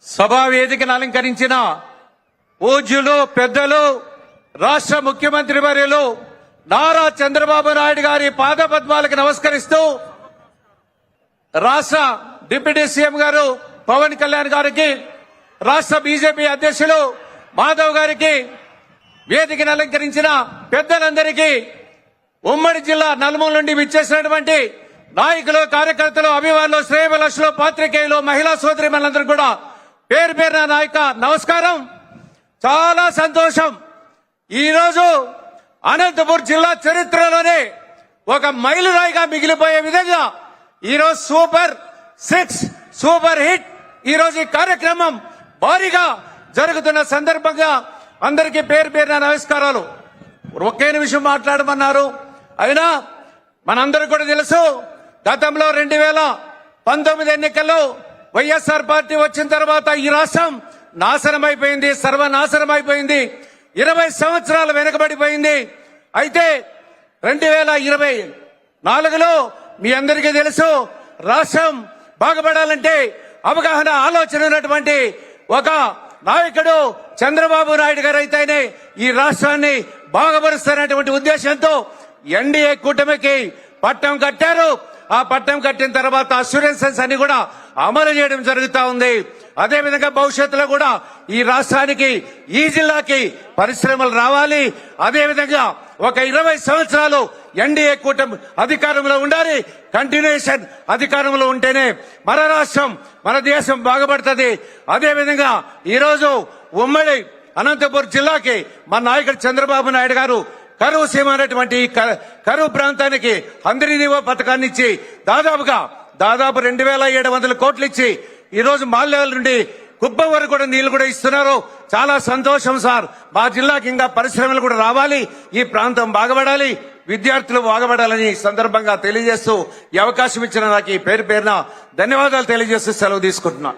సభా వేదికను అలంకరించిన పూజ్యులు పెద్దలు రాష్ట్ర ముఖ్యమంత్రి వర్యులు నారా చంద్రబాబు నాయుడు గారి పాదపద్మాలకు నమస్కరిస్తూ రాష్ట్ర డిప్యూటీ సీఎం గారు పవన్ కళ్యాణ్ గారికి, రాష్ట్ర బీజేపీ అధ్యక్షులు మాధవ్ గారికి, వేదికను అలంకరించిన పెద్దలందరికీ, ఉమ్మడి జిల్లా నలుమూల నుండి విచ్చేసినటువంటి నాయకులు, కార్యకర్తలు, అభిమానులు, శ్రేయభిలాషులు, పాత్రికేయులు, మహిళా సోదరిమణులందరూ కూడా పేరు పేరున నాయక నమస్కారం. చాలా సంతోషం. ఈరోజు అనంతపురం జిల్లా చరిత్రలోనే ఒక మైలురాయిగా మిగిలిపోయే విధంగా ఈరోజు సూపర్ హిట్ ఈరోజు ఈ కార్యక్రమం భారీగా జరుగుతున్న సందర్భంగా అందరికీ పేరు పేరున నమస్కారాలు. ఒకే నిమిషం మాట్లాడమన్నారు. అయినా మనందరూ కూడా తెలుసు, గతంలో 2019 ఎన్నికల్లో వైఎస్ఆర్ పార్టీ వచ్చిన తర్వాత ఈ రాష్ట్రం నాశనమైపోయింది, సర్వనాశనమైపోయింది, 20 సంవత్సరాలు వెనుకబడిపోయింది. అయితే 2024లో మీ అందరికీ తెలుసు, రాష్ట్రం బాగుపడాలంటే అవగాహన, ఆలోచన ఉన్నటువంటి ఒక నాయకుడు చంద్రబాబు నాయుడు గారు అయితేనే ఈ రాష్ట్రాన్ని బాగుపరుస్తారనేటువంటి ఉద్దేశంతో ఎన్డీఏ కూటమికి పట్టం కట్టారు. ఆ పట్టం కట్టిన తర్వాత అష్యూరెన్సెస్ అన్ని కూడా అమలు చేయడం జరుగుతా ఉంది. అదేవిధంగా భవిష్యత్తులో కూడా ఈ రాష్ట్రానికి, ఈ జిల్లాకి పరిశ్రమలు రావాలి. అదేవిధంగా ఒక 20 సంవత్సరాలు ఎన్డీఏ కూటమి అధికారంలో ఉండాలి. కంటిన్యూషన్ అధికారంలో ఉంటేనే మన రాష్ట్రం, మన దేశం బాగుపడుతుంది. అదేవిధంగా ఈరోజు ఉమ్మడి అనంతపురం జిల్లాకి మన నాయకుడు చంద్రబాబు నాయుడు గారు కరువు సీమ అనేటువంటి కరువు ప్రాంతానికి అందరి నీవో పథకాన్ని ఇచ్చి దాదాపు 2700 కోట్లు ఇచ్చి ఈరోజు మాల్యాల నుండి కుప్పం వరకు కూడా నీళ్లు కూడా ఇస్తున్నారు. చాలా సంతోషం సార్. మా జిల్లాకి ఇంకా పరిశ్రమలు కూడా రావాలి, ఈ ప్రాంతం బాగుపడాలి, విద్యార్థులు బాగుపడాలని సందర్భంగా తెలియజేస్తూ ఈ అవకాశం ఇచ్చిన నాకు ఈ పేరు పేరున ధన్యవాదాలు తెలియజేస్తూ సెలవు తీసుకుంటున్నా.